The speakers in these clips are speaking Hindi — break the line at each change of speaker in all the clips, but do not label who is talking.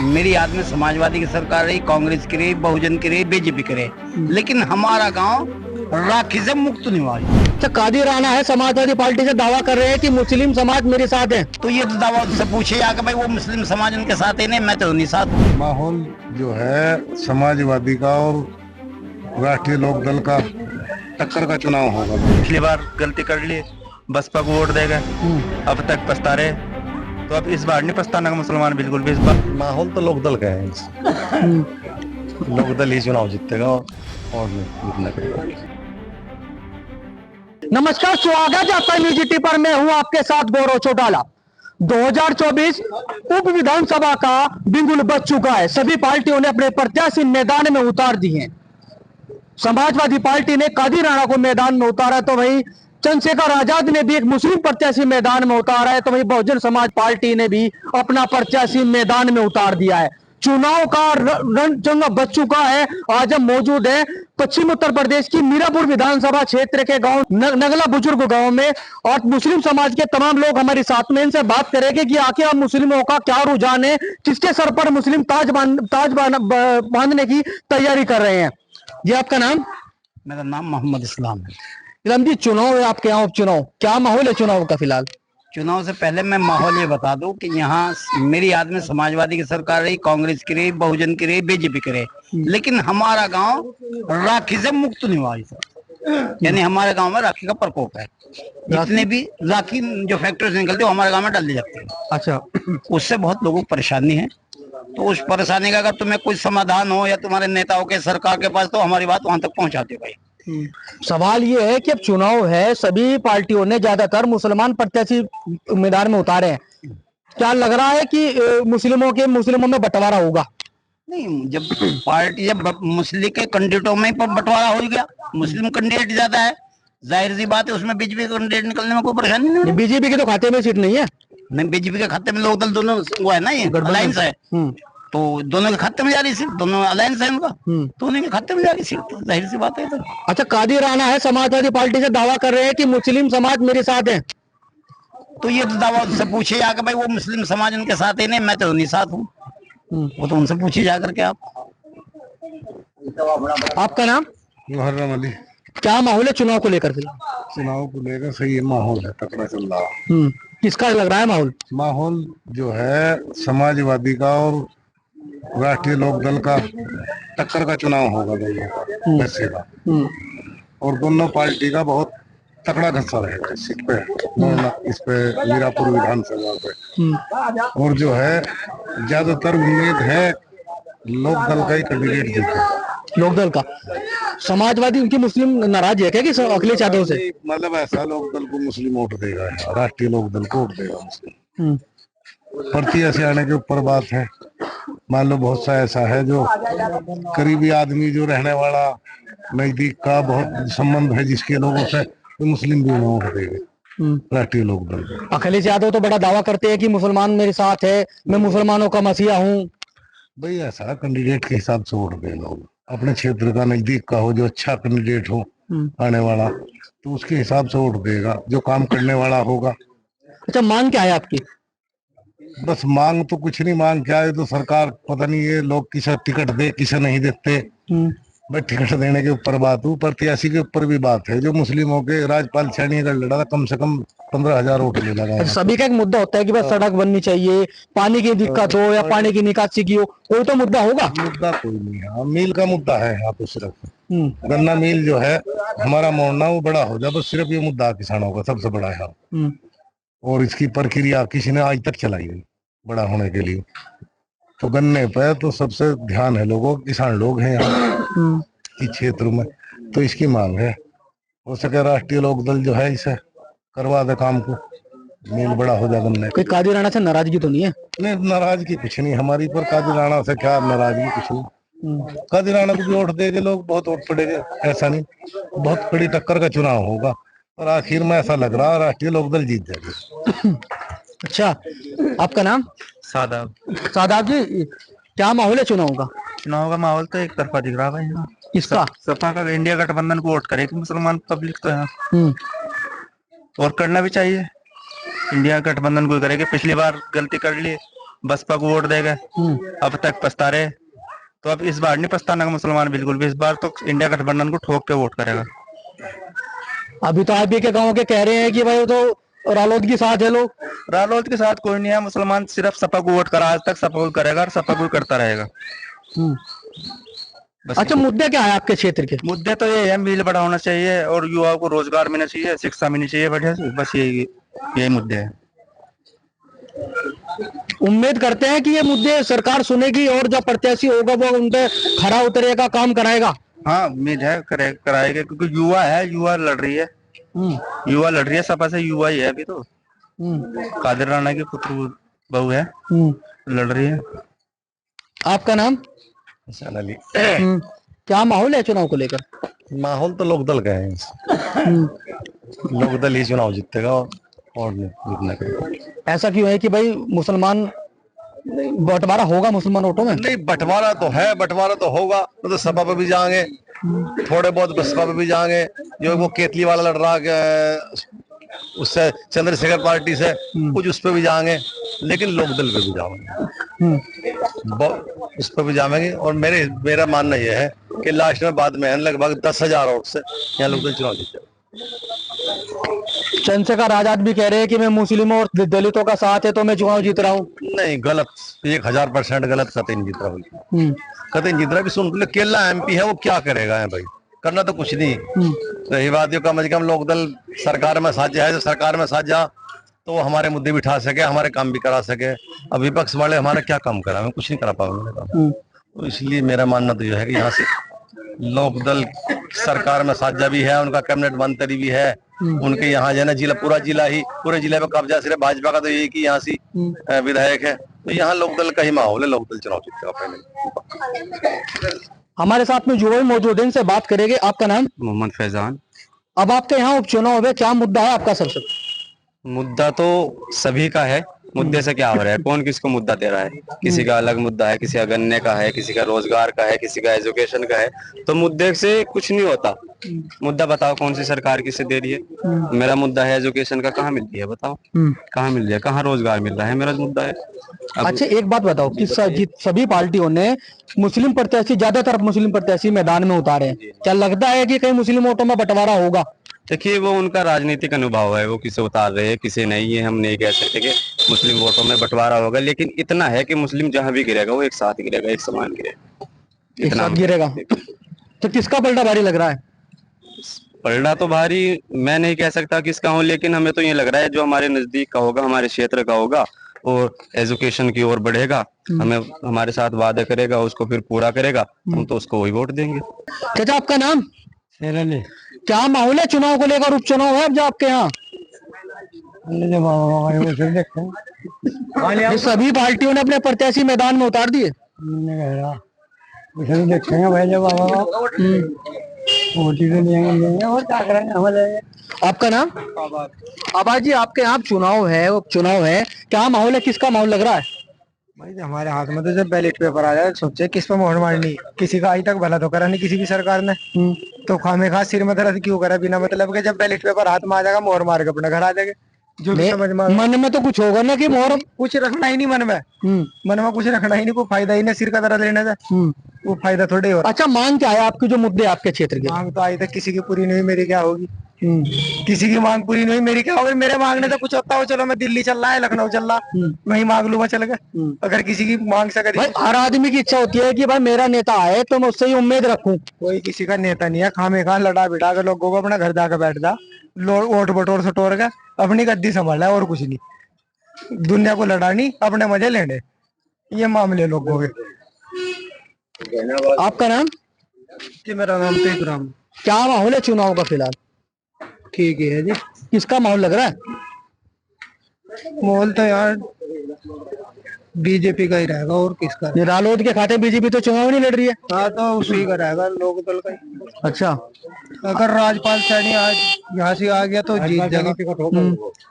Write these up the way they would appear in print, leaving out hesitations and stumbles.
मेरी याद में समाजवादी की सरकार रही, कांग्रेस की रही, बहुजन की रही, बीजेपी की रही, लेकिन हमारा गांव राखी से मुक्त नहीं हुआ।
अच्छा, कादिर राणा है समाजवादी पार्टी से दावा कर रहे हैं कि मुस्लिम समाज मेरे साथ है।
तो ये तो दावा से पूछे जाकर भाई वो मुस्लिम समाज उनके साथ है, नहीं मैं तो नहीं साथ हूँ।
माहौल जो है समाजवादी का और राष्ट्रीय लोकदल का टक्कर का चुनाव होगा।
पिछली बार गलती कर ली, बसपा को वोट देगा, अब तक पछता रहे, तो अब इस बार नहीं पछताना मुसलमान बिल्कुल भी। इस बार
माहौल तो लोकदल का है, लोकदल ही चुनाव जीतेगा और जीतना करेगा।
नमस्कार, स्वागत है आपका न्यूज़ पर। मैं हूं आपके साथ गौरव चौटाला। 2024 उप विधानसभा का बिगुल बज चुका है। सभी पार्टियों ने अपने प्रत्याशी मैदान में उतार दिए हैं। समाजवादी पार्टी ने कादिर राणा को मैदान में उतारा, तो वहीं चंद्रशेखर आजाद ने भी एक मुस्लिम प्रत्याशी मैदान में उतारा है, तो वहीं बहुजन समाज पार्टी ने भी अपना प्रत्याशी मैदान में उतार दिया है। चुनाव का रणजंग बच चुका है। आज हम मौजूद है पश्चिम उत्तर प्रदेश की मीरापुर विधानसभा क्षेत्र के गांव नगला बुजुर्ग गांव में, और मुस्लिम समाज के तमाम लोग हमारे साथ में। इनसे बात करेंगे कि आखिर हम मुस्लिमों का क्या रुझान है, किसके सर पर मुस्लिम ताज बांधने की तैयारी कर रहे हैं। जी, आपका नाम?
मेरा नाम मोहम्मद इस्लाम है।
इलाम जी, चुनाव है आपके यहाँ, उपचुनाव, क्या माहौल है चुनाव का फिलहाल?
चुनाव से पहले मैं माहौल ये बता दूं कि यहाँ मेरी याद में समाजवादी की सरकार रही, कांग्रेस की रही, बहुजन की रही, बीजेपी की रही, लेकिन हमारा गांव राखी से मुक्त नहीं हुआ। यानी हमारे गांव में राखी का प्रकोप है। जितने भी राखी जो फैक्ट्री से निकलते वो हमारे गांव में डाल दी जाती है।
अच्छा,
उससे बहुत लोगों को परेशानी है। तो उस परेशानी का अगर तुम्हें कोई समाधान हो या तुम्हारे नेताओं के सरकार के पास, तो हमारी बात वहां तक पहुंचाते भाई।
सवाल ये है कि अब चुनाव है, सभी पार्टियों ने ज्यादातर मुसलमान प्रत्याशी मैदान में उतारे हैं। क्या लग रहा है कि मुस्लिमों में बंटवारा होगा?
नहीं, जब पार्टी जब मुस्लिम के कैंडिडेटों में पर बंटवारा हो गया, मुस्लिम कैंडिडेट ज्यादा है, जाहिर सी बात है उसमें बीजेपी का कैंडिडेट निकलने में कोई परेशानी नहीं।
बीजेपी के तो खाते में सीट नहीं है।
नहीं, बीजेपी के खाते में लोकदल दोनों वो है ना, ये अलायंस है, तो दोनों के खाते में जा रही सीट, दोनों अलायंस है उनका, तो उन्हीं के खाते में जा रही सीट, तो जाहिर सी बात है। तो
अच्छा, कादिर राणा है समाजवादी पार्टी से दावा कर रहे हैं कि मुस्लिम समाज मेरे साथ है।
तो ये तो दावा से पूछे जाकर भाई वो मुस्लिम समाज उनके साथ है, नहीं मैं तो नहीं साथ हूँ। वो तो उनसे पूछे जाकर के।
आपका नाम?
मुहर्रम अली।
क्या माहौल है चुनाव को लेकर फिलहाल?
चुनाव को लेकर सही है, माहौल है तकड़ा चल रहा।
किसका लग रहा है माहौल?
माहौल जो है समाजवादी का और राष्ट्रीय लोकदल का टक्कर का चुनाव होगा दोनों वैसे का। और दोनों पार्टी का बहुत तकड़ा घसा रहेगा इस सीट पे, इस पे मीरापुर विधानसभा पे। और जो है ज्यादातर उम्मीद है लोकदल का ही कैंडिडेट जीते।
लोकदल का? समाजवादी उनकी मुस्लिम नाराज है क्या कि अखिलेश यादव से?
मतलब ऐसा लोकदल को मुस्लिम वोट देगा, राष्ट्रीय लोकदल को वोट देगा मुस्लिम। प्रत्याशी आने के ऊपर बात है। मान लो बहुत सा ऐसा है जो करीबी आदमी जो रहने वाला नजदीक का बहुत संबंध है जिसके लोगों से, तो मुस्लिम भी वोट देंगे राष्ट्रीय लोकदल को।
अखिलेश यादव तो बड़ा दावा करते हैं कि मुसलमान मेरे साथ है, मैं मुसलमानों का मसीहा हूँ।
भाई ऐसा कैंडिडेट के हिसाब से वोट दें लोग, अपने क्षेत्र का नजदीक का हो, जो अच्छा कैंडिडेट हो आने वाला, तो उसके हिसाब से वोट देगा, जो काम करने वाला होगा।
अच्छा, मांग क्या है आपकी?
बस मांग तो कुछ नहीं, मांग क्या है तो सरकार पता नहीं ये लोग किसे टिकट दे किसे नहीं देते। भाई टिकट देने के ऊपर बात हो, प्रत्याशी के ऊपर भी बात है। जो मुस्लिमों के राजपाल सैनी अगर लड़ा था, कम से कम 15,000 वोट ले लगा।
सभी का एक मुद्दा होता है कि बस सड़क बननी चाहिए, पानी की दिक्कत हो या पानी की निकासी की हो, कोई तो मुद्दा होगा।
मुद्दा कोई नहीं है, मील का मुद्दा है यहाँ पे सिर्फ। गन्ना मील जो है हमारा मोड़ना वो बड़ा हो जाए, बस सिर्फ ये मुद्दा किसानों का सबसे बड़ा है। और इसकी प्रक्रिया किसी ने आज तक चलाई नहीं बड़ा होने के लिए। तो गन्ने पे तो सबसे ध्यान है लोगों, किसान लोग हैं यहाँ इस क्षेत्र में, तो इसकी मांग है हो सके राष्ट्रीय लोकदल जो है इसे करवा दे काम को, मील बड़ा हो जाए गन्ने।
कोई कादिर राणा से नाराजगी तो नहीं है?
नहीं, नाराजगी कुछ नहीं हमारी, पर कादिर राणा से क्या नाराजगी, कुछ नहीं। कादिर राणा को भी वोट देंगे लोग, बहुत वोट पड़ेगा, ऐसा नहीं। बहुत बड़ी टक्कर का चुनाव होगा और आखिर में ऐसा लग रहा है राष्ट्रीय लोकदल जीत जाएगी।
अच्छा, आपका नाम?
सादाब।
सादाब जी, क्या माहौल है चुनाव का?
चुनाव का माहौल तो एक तरफा दिख रहा है भाई।
किसका?
सपा का, इंडिया गठबंधन को वोट करेगी मुसलमान पब्लिक तो है, और करना भी चाहिए। इंडिया गठबंधन को करेगी, पिछली बार गलती कर ली, बसपा को वोट देगा, अब तक पछता रहे। तो अब इस बार नहीं पछताना का मुसलमान बिल्कुल भी, इस बार तो इंडिया गठबंधन को ठोक के वोट करेगा।
अभी तो आप के गांव के कह रहे हैं कि भाई वो तो रालोद के साथ है लोग।
रालोद के साथ कोई नहीं है, मुसलमान सिर्फ सपा को वोट करा, आज तक सपा को करेगा और सपा को करता रहेगा। बस
अच्छा, मुद्दे क्या है आपके क्षेत्र के?
मुद्दे तो ये है, मील बड़ा होना चाहिए और युवाओं को रोजगार मिलना चाहिए, शिक्षा मिलनी चाहिए बढ़िया से, बस यही मुद्दे हैं।
उम्मीद करते हैं कि ये मुद्दे सरकार सुनेगी और जो प्रत्याशी होगा वो उन पे खरा उतरेगा, काम कराएगा।
हाँ, उम्मीद है कराएगा, क्योंकि युवा है, युवा लड़ रही है, युवा लड़ रही है, सपा से युवा ही है अभी तो। कादिर राणा की पुत्र बहू है, लड़ रही है।
आपका नाम?
हसन अली।
क्या माहौल है चुनाव को लेकर?
माहौल तो लोकदल का है, लोकदल ही चुनाव जीतेगा और नहीं जीतना करेगा।
ऐसा क्यों है कि भाई मुसलमान बंटवारा होगा मुसलमान वोटों में?
नहीं, बंटवारा तो है, बंटवारा तो होगा, तो सपा पे भी जाएंगे, थोड़े बहुत बसपा पे भी जाएंगे, जो वो केतली वाला लड़ रहा है उससे, चंद्रशेखर पार्टी से, कुछ उस पर भी जाएंगे, लेकिन लोकदल पे भी जाएंगे, उस पर भी जाएंगे। और मेरा मानना यह है कि लास्ट में बाद में लगभग 10,000 वोट से यहाँ लोकदल चुनाव जीतेगा।
चंद्रशेखर आजाद भी कह रहे हैं कि मैं मुस्लिमों और दलितों का साथ है तो मैं चुनाव जीत रहा हूँ।
नहीं, गलत, 1000% गलत, कतई नहीं जीत रहा, कतई जीत रहा भी। सुन, केला एमपी है, वो क्या करेगा है भाई, करना तो कुछ नहीं। रही बात ये, कम से कम लोकदल सरकार में साझा है, जो सरकार में साझा तो वो हमारे मुद्दे भी उठा सके, हमारे काम भी करा सके। अब विपक्ष वाले हमारा क्या काम करा, मैं कुछ नहीं करा पाऊंगा। तो इसलिए मेरा मानना तो यह है कि यहाँ से लोकदल सरकार में साझा भी है, उनका कैबिनेट मंत्री भी है, उनके यहाँ जो है ना पूरे जिले में कब्जा सिर्फ भाजपा का तो यही कि यहाँ से विधायक है, तो यहाँ लोकदल का ही माहौल है, लोकदल चुनाव जीतेगा पहले।
हमारे साथ में जो मौजूद है इनसे बात करेंगे। आपका नाम?
मोहम्मद फैजान।
अब आपके यहाँ उपचुनाव है, क्या मुद्दा है आपका? सबसे
मुद्दा तो सभी का है, मुद्दे से क्या हो रहा है, कौन किसको मुद्दा दे रहा है, किसी का अलग मुद्दा है, किसी का गन्ने का है, किसी का रोजगार का है, किसी का एजुकेशन का है, तो मुद्दे से कुछ नहीं होता। मुद्दा बताओ कौन सी सरकार किसे दे रही है। मेरा मुद्दा है एजुकेशन का, कहाँ मिल रही है बताओ, कहाँ मिल रही है, कहाँ रोजगार मिल रहा है, मेरा मुद्दा है।
अच्छा, एक बात बताओ कि सभी पार्टियों ने मुस्लिम प्रत्याशी, ज्यादातर मुस्लिम प्रत्याशी मैदान में उतारे हैं, क्या लगता है कि कहीं मुस्लिम वोटों में बंटवारा होगा?
देखिए, वो उनका राजनीतिक अनुभव है, वो किसे उतार रहे हैं किसे नहीं है, हम नहीं कह सकते कि मुस्लिम वोटों में बंटवारा होगा, लेकिन इतना है कि मुस्लिम जहां भी गिरेगा वो एक साथ गिरेगा, एक समान गिरेगा,
एक साथ गिरेगा। तो किसका पलटा भारी लग रहा है?
पलड़ा तो भारी मैं नहीं कह सकता किसका हूँ, लेकिन हमें तो ये लग रहा है जो हमारे नजदीक का होगा, हमारे क्षेत्र का होगा और एजुकेशन की ओर बढ़ेगा, हमें हमारे साथ वादा करेगा, उसको फिर पूरा करेगा, हम तो उसको वही वोट देंगे।
चाचा, आपका नाम? क्या माहौल है चुनाव को लेकर? उपचुनाव है अब जो आपके यहाँ? सभी पार्टियों ने अपने प्रत्याशी मैदान में उतार दिए। आपका नाम? आबाद जी, आपके यहाँ चुनाव है, उपचुनाव है, क्या माहौल है, किसका माहौल लग रहा है?
भाई हमारे हाथ में तो जब बैलेट पेपर आ जाए सोचे किस पे मोहर मारनी, किसी का आज तक भला तो करा नहीं किसी भी सरकार ने, तो खामेखा सिर में दर्द क्यों करा बिना मतलब के। जब बैलेट पेपर हाथ में आ जाएगा मोहर मार के अपने घर आ जाएगा। जो भी समझ में
मन में तो कुछ होगा ना कि मोहर
कुछ रखना ही नहीं मन में कुछ रखना ही नहीं, कोई फायदा ही नहीं, सिर का दर्द लेने से वो फायदा थोड़े हो।
अच्छा, मांग क्या है आपकी, जो मुद्दे आपके क्षेत्र के?
मांग तो आज तक किसी की पूरी नहीं हुई, मेरी क्या होगी? किसी की मांग पूरी नहीं हुई, मेरी क्या होगी? मेरे मांगने से कुछ होता हो, चलो मैं दिल्ली चल रहा है, लखनऊ चल रहा, वही मांग लूंगा चल गए। अगर किसी की मांग से
भाई, हर आदमी की इच्छा होती है कि भाई मेरा नेता आए तो मैं उससे ही उम्मीद रखूं।
कोई किसी का नेता नहीं है, खामेखा लड़ा बिठा के लोगों को अपना घर जाकर बैठ जा, वोट बटोर सटोर के अपनी गद्दी संभाला है और कुछ नहीं। दुनिया को लड़ानी, अपने मजे लेने, ये मामले लोगों के।
आपका नाम?
जी, मेरा नाम तो इकराम।
क्या माहौल है चुनाव का फिलहाल?
ठीक है जी।
किसका माहौल लग रहा है?
माहौल तो यार बीजेपी का ही रहेगा, और किसका?
ये रालोद के खाते बीजेपी तो चुनाव नहीं लड़ रही है।
हाँ, तो उसी का रहेगा, लोकदल का ही।
अच्छा,
अगर राजपाल सैनी आज यहाँ से आ गया तो जीत जाएगा,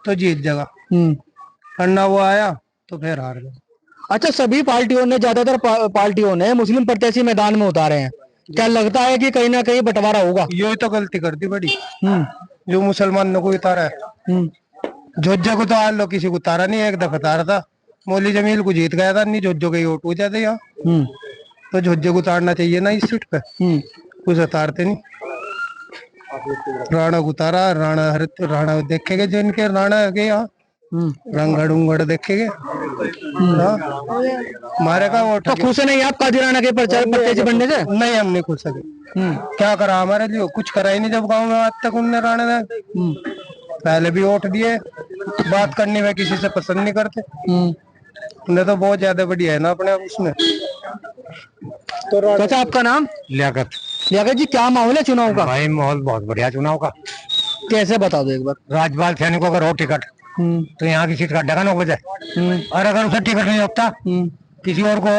तो जीत जाएगा, वरना वो आया तो फिर हार गया।
अच्छा, सभी पार्टियों ने, ज्यादातर पार्टियों ने मुस्लिम प्रत्याशी मैदान में उतारे हैं, क्या लगता है कि कहीं ना कहीं बंटवारा होगा?
यही तो गलती कर दी बड़ी, जो मुसलमानों को उतारा है। जोजा को तो आज लोग किसी को उतारा नहीं, एक दफा उतारा था, मौली जमील को जीत गया था, नहीं झुज्जो के वोट हो जाते यहाँ। तो झुज्जो को उतारना चाहिए ना इस सीट पे, कुछ उतारते नहीं। राणा को उतारा, राणा देखेंगे जो इनके राणा के यहाँ रंगड़ उंगड़ देखेंगे। हमारे का वोट
तो खुश नहीं आप कादिर राणा के प्रत्याशी बनने से?
नहीं, हम नहीं खुश सके। क्या करा हमारे लिए? कुछ करा ही नहीं जब गांव में आज तक उनने राणा ने। पहले भी वोट दिए, बात करने में किसी से पसंद नहीं करते। उन्हें तो बहुत ज्यादा बढ़िया है ना अपने उसमें।
तो आपका नाम?
लियाकत।
लियाकत जी, क्या माहौल है चुनाव का?
भाई माहौल बहुत बढ़िया चुनाव का।
कैसे बता दो एक बार।
राज्यपाल सैनिक को अगर हो टिकट तो यहाँ की सीट काटेगा 9 बजे, और अगर उसे टिकट नहीं होता किसी और को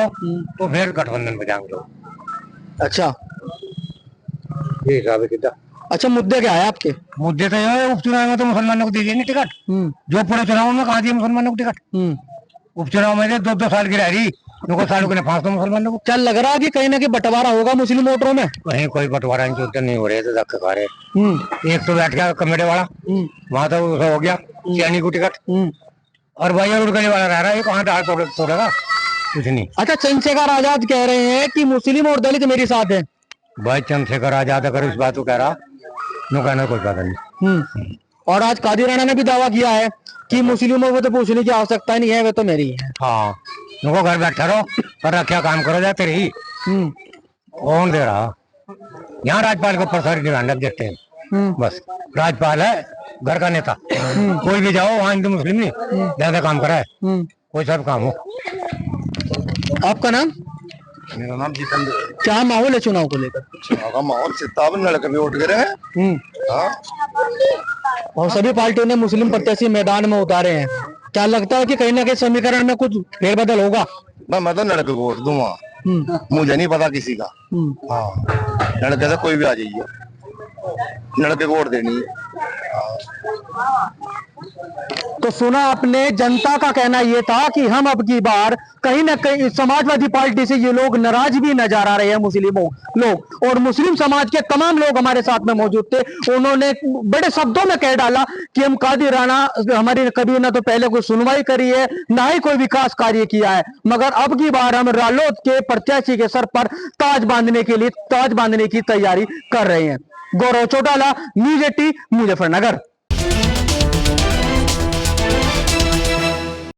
तो फिर गठबंधन पे जाएंगे लोग।
अच्छा,
ये हिसाब है कितना।
अच्छा, मुद्दे क्या है आपके?
मुद्दे तो ये उपचुनाव में तो मुसलमानों को दीजिए नहीं टिकट। जो पूरे चुनाव में कहा दिए मुसलमानों को टिकट? उपचुनाव में 2-2 साल की रह रही, 2 सालों के 5 तो मुसलमानों को।
क्या लग रहा है कि कहीं ना कहीं बंटवारा होगा मुस्लिम वोटरों में?
कहीं कोई बंटवारा नहीं हो रहे, तो धक्के खा रहे। एक तो बैठ गया कमेटे वाला, वहां तो हो गया सैनिक को टिकट, और भाई उड़गने वाला रह रहा है, कहाँ डाल तोड़ेगा? कुछ नहीं।
अच्छा, चंद्रशेखर आजाद कह रहे हैं कि मुस्लिम और दलित मेरे साथ है।
भाई चंद्रशेखर आजाद अगर इस बात को कह रहा, नो कहना कोई बात नहीं।
और आज कादिर राणा ने भी दावा किया है कि मुस्लिमों को तो पूछने की आवश्यकता नहीं है, वे तो मेरी है।
हाँ, नुको घर बैठा रहो पर क्या काम करो जाते रही। कौन दे रहा? यहाँ राज्यपाल के ऊपर सारी ध्यान रख देते हैं, बस राज्यपाल है घर का नेता। कोई भी जाओ वहाँ हिंदू मुस्लिम नहीं ज्यादा काम करा है, कोई सब काम हो।
आपका नाम?
मेरा नाम जितेंद्र।
क्या माहौल है चुनाव को लेकर?
चुनाव का माहौल सिताब लड़के भी वोट गिरे हैं।
और सभी पार्टियों ने मुस्लिम प्रत्याशी मैदान में उतारे हैं। क्या लगता है कि कहीं ना कहीं समीकरण में कुछ फेरबदल होगा?
मैं तो लड़के को वोट दूंगा, मुझे नहीं पता किसी का। हाँ, लड़के से कोई भी आ जाइए, लड़के को वोट देनी है।
तो सुना आपने, जनता का कहना यह था कि हम अब की बार कहीं ना कहीं समाजवादी पार्टी से ये लोग नाराज भी नजर आ रहे हैं मुस्लिमों लोग, और मुस्लिम समाज के तमाम लोग हमारे साथ में मौजूद थे। उन्होंने बड़े शब्दों में कह डाला कि हम कादिर राणा, हमारी कभी ना तो पहले कोई सुनवाई करी है, ना ही कोई विकास कार्य किया है, मगर अब की बार हम रालोद के प्रत्याशी के सर पर ताज बांधने की तैयारी कर रहे हैं। गौरव चौटाला, न्यूज़ 18, मुजफ्फरनगर।